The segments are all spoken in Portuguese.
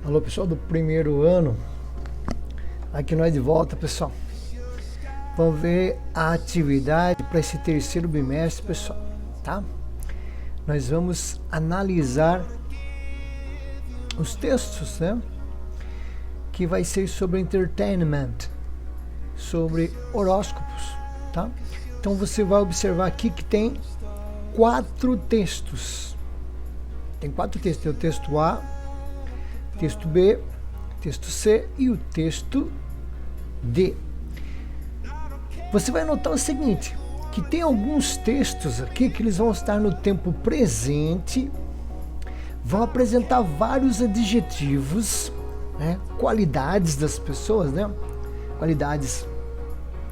Alô, pessoal do primeiro ano. Aqui nós de volta, pessoal. Vamos ver a atividade para esse terceiro bimestre, pessoal, tá? Nós vamos analisar os textos, né? Que vai ser sobre entertainment, sobre horóscopos, tá? Então você vai observar aqui que tem 4 textos. Tem 4 textos. Tem o texto A, texto B, texto C e o texto D. Você vai notar o seguinte, que tem alguns textos aqui que eles vão estar no tempo presente, vão apresentar vários adjetivos, né, qualidades das pessoas, né, qualidades,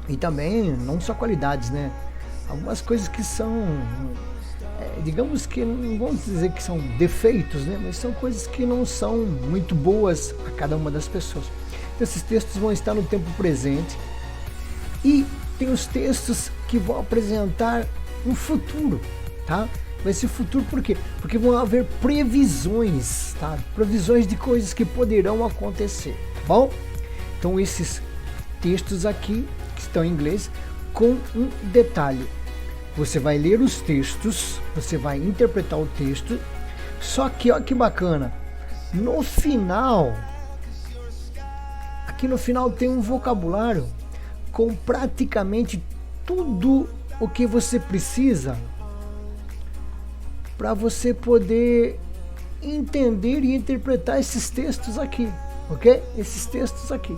e também não só qualidades, né, algumas coisas que são, digamos que não vamos dizer que são defeitos, né, mas são coisas que não são muito boas a cada uma das pessoas. Então, esses textos vão estar no tempo presente e tem os textos que vão apresentar um futuro, tá? Vai ser futuro por quê? Porque vão haver previsões, tá? Previsões de coisas que poderão acontecer, tá bom? Então esses textos aqui, que estão em inglês, com um detalhe. Você vai ler os textos, você vai interpretar o texto, só que, ó que bacana, no final, aqui no final tem um vocabulário com praticamente tudo o que você precisa para você poder entender e interpretar esses textos aqui, ok? Esses textos aqui,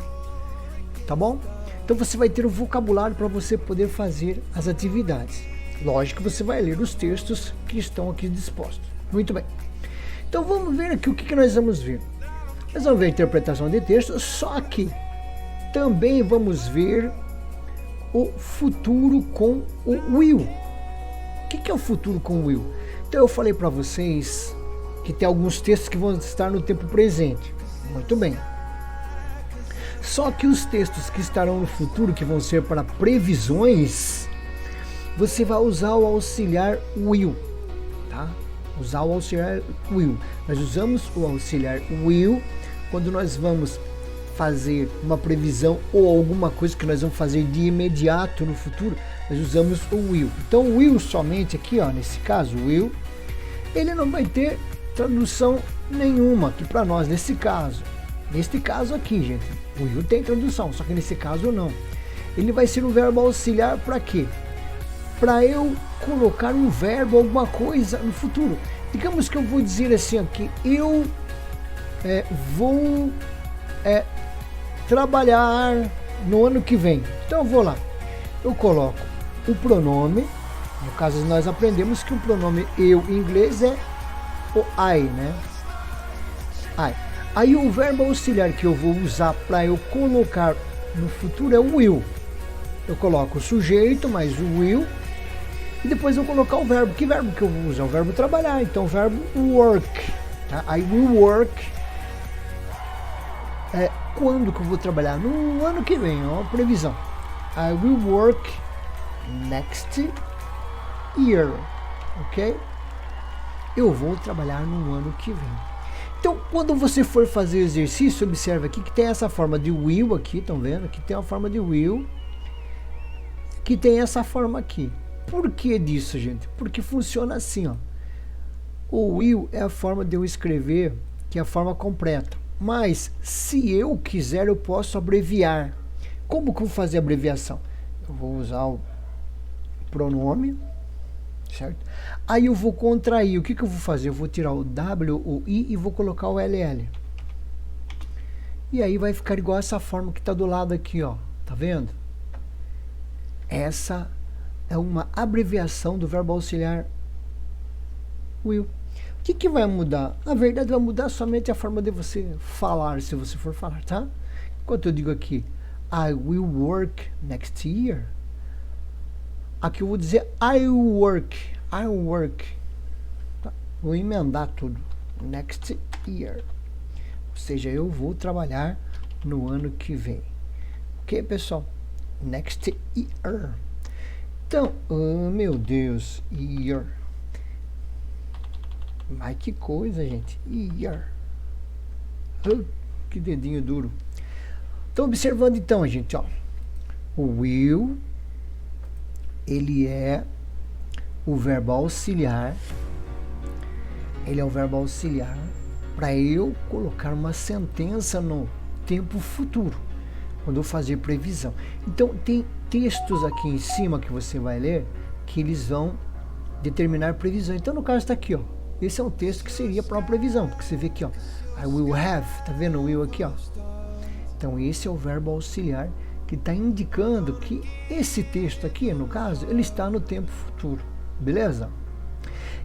tá bom? Então você vai ter o vocabulário para você poder fazer as atividades. Lógico que você vai ler os textos que estão aqui dispostos. Muito bem. Então vamos ver aqui o que nós vamos ver. Nós vamos ver a interpretação de texto, só que também vamos ver o futuro com o will. O que é o futuro com o will? Então eu falei para vocês que tem alguns textos que vão estar no tempo presente. Muito bem. Só que os textos que estarão no futuro, que vão ser para previsões, você vai usar o auxiliar will, tá? Usar o auxiliar will. Nós usamos o auxiliar will quando nós vamos fazer uma previsão ou alguma coisa que nós vamos fazer de imediato no futuro, nós usamos o will. Então o will somente aqui, ó, nesse caso, o will, ele não vai ter tradução nenhuma aqui para nós nesse caso. Neste caso aqui, gente, o will tem tradução, só que nesse caso não. Ele vai ser um verbo auxiliar para quê? Para eu colocar um verbo, alguma coisa no futuro. Digamos que eu vou dizer assim aqui, eu vou trabalhar no ano que vem. Então eu vou lá, eu coloco o pronome, no caso nós aprendemos que o pronome eu em inglês é o I, né? I. Aí o verbo auxiliar que eu vou usar para eu colocar no futuro é o will. Eu coloco o sujeito mais o will e depois eu colocar o verbo. Que verbo que eu vou usar? O verbo trabalhar, então o verbo work, tá? I will work. Quando que eu vou trabalhar? No ano que vem, ó, previsão. I will work next year, ok? Eu vou trabalhar no ano que vem. Então, quando você for fazer o exercício, observa aqui que tem essa forma de will aqui, estão vendo? Aqui tem uma forma de will, que tem essa forma aqui. Por que disso, gente? Porque funciona assim, ó. O will é a forma de eu escrever, que é a forma completa. Mas, se eu quiser, eu posso abreviar. Como que eu vou fazer a abreviação? Eu vou usar o pronome, certo? Aí eu vou contrair. O que eu vou fazer? Eu vou tirar o W, o I e vou colocar o LL. E aí vai ficar igual essa forma que está do lado aqui, ó. Tá vendo? Essa é uma abreviação do verbo auxiliar will. O que vai mudar? Na verdade, vai mudar somente a forma de você falar, se você for falar, tá? Enquanto eu digo aqui, I will work next year. Aqui eu vou dizer I work. Tá? Vou emendar tudo. Next year. Ou seja, eu vou trabalhar no ano que vem. Ok, pessoal? Next year. Então, oh, meu Deus, year. Mas que coisa, gente. Year. Que dedinho duro. Então, observando então, gente, ó. O will, ele é o verbo auxiliar. Ele é o verbo auxiliar para eu colocar uma sentença no tempo futuro, quando eu fazer previsão. Então, tem textos aqui em cima que você vai ler, que eles vão determinar previsão. Então, no caso está aqui, ó. Esse é um texto que seria para uma previsão, porque você vê aqui, ó. I will have, tá vendo o will aqui, ó? Então, esse é o verbo auxiliar que está indicando que esse texto aqui, no caso, ele está no tempo futuro, beleza?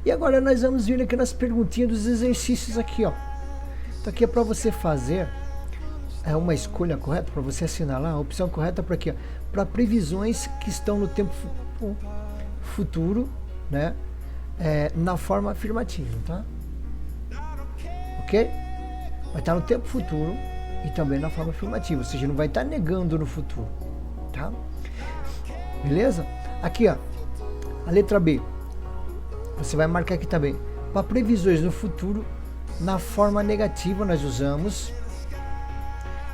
E agora nós vamos vir aqui nas perguntinhas dos exercícios aqui, ó. Então, aqui é para você fazer uma escolha correta, para você assinalar a opção correta para quê? Para previsões que estão no tempo futuro, né? Na forma afirmativa, tá? Ok? Vai estar no tempo futuro e também na forma afirmativa, ou seja, não vai estar negando no futuro, tá? Beleza? Aqui, ó, a letra B. Você vai marcar aqui também. Para previsões no futuro, na forma negativa nós usamos.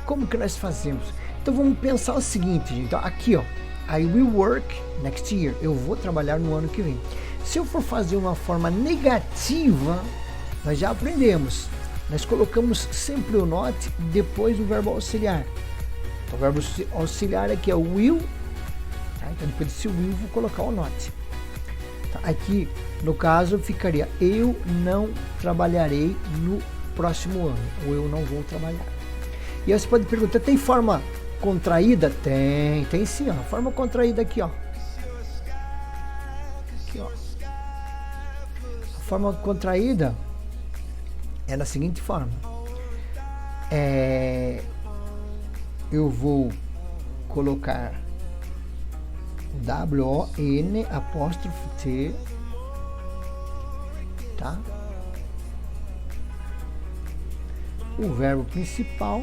Como que nós fazemos? Então vamos pensar o seguinte, gente. Então, aqui, ó, I will work next year. Eu vou trabalhar no ano que vem. Se eu for fazer uma forma negativa, nós já aprendemos. Nós colocamos sempre o not depois do verbo auxiliar. Então, o verbo auxiliar aqui é o will. Tá? Então, depois desse will, vou colocar o not. Tá? Aqui, no caso, ficaria eu não trabalharei no próximo ano. Ou eu não vou trabalhar. E aí você pode perguntar, tem forma contraída? Tem sim, ó. Forma contraída aqui, ó. Aqui, ó. A forma contraída é da seguinte forma. Eu vou colocar W-O-N apóstrofo T, tá? O verbo principal.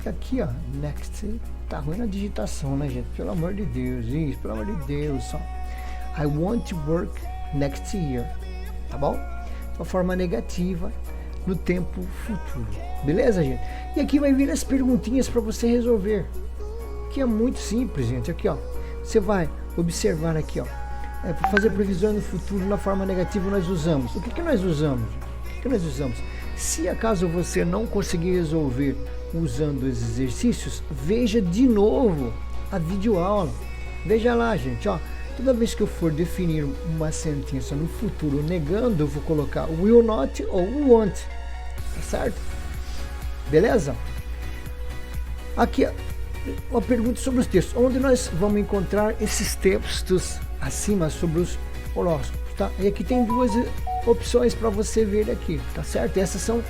E aqui, ó, next. Tá ruim na digitação, né, gente? Pelo amor de Deus, isso, pelo amor de Deus, só. I want to work next year, tá bom? Uma forma negativa no tempo futuro, beleza, gente? E aqui vai vir as perguntinhas para você resolver, que é muito simples, gente. Aqui, ó, você vai observar aqui, ó, para fazer previsão no futuro na forma negativa nós usamos. O que nós usamos? O que nós usamos? Se acaso você não conseguir resolver usando os exercícios, veja de novo a videoaula. Veja lá, gente, ó. Toda vez que eu for definir uma sentença no futuro negando, eu vou colocar will not ou want, tá certo? Beleza? Aqui, uma pergunta sobre os textos. Onde nós vamos encontrar esses textos acima sobre os horóscopos, tá? E aqui tem duas opções para você ver aqui, tá certo? Essas são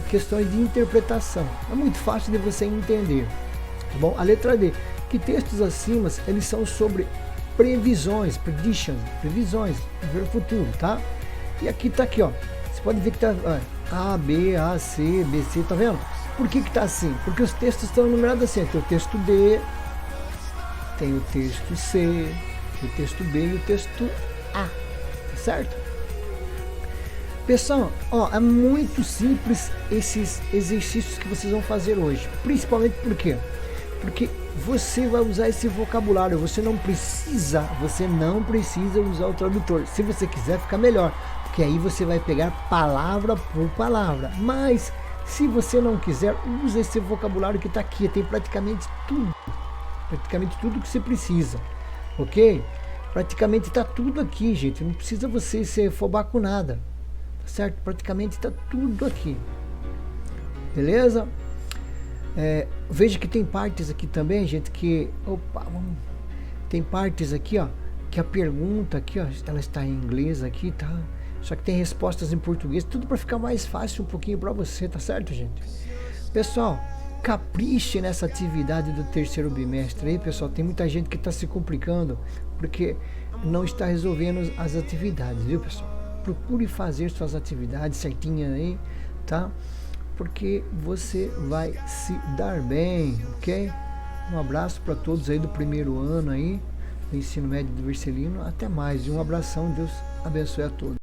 questões de interpretação. É muito fácil de você entender, tá bom? A letra D. Que textos acima, eles são sobre previsões, previsões, ver o futuro, tá? E aqui tá aqui, ó. Você pode ver que tá A, B, A, C, B, C, tá vendo? Por que tá assim? Porque os textos estão numerados assim. Tem o texto D, tem o texto C, o texto B e o texto A, tá certo? Pessoal, ó, é muito simples esses exercícios que vocês vão fazer hoje. Principalmente por quê? Porque você vai usar esse vocabulário, você não precisa usar o tradutor. Se você quiser, fica melhor, porque aí você vai pegar palavra por palavra. Mas se você não quiser, use esse vocabulário que está aqui, tem praticamente tudo que você precisa, ok? Praticamente está tudo aqui, gente, não precisa você se afobar com nada, tá certo? Praticamente está tudo aqui, beleza? Veja que tem partes aqui também, gente, que tem partes aqui, ó, que a pergunta aqui, ó, ela está em inglês aqui, tá? Só que tem respostas em português, tudo para ficar mais fácil um pouquinho para você, tá certo, gente? Pessoal, capriche nessa atividade do terceiro bimestre aí, pessoal. Tem muita gente que está se complicando porque não está resolvendo as atividades, viu, pessoal? Procure fazer suas atividades certinhas aí, tá? Porque você vai se dar bem, ok? Um abraço para todos aí do primeiro ano aí, do ensino médio do Vercelino. Até mais, e um abração, Deus abençoe a todos.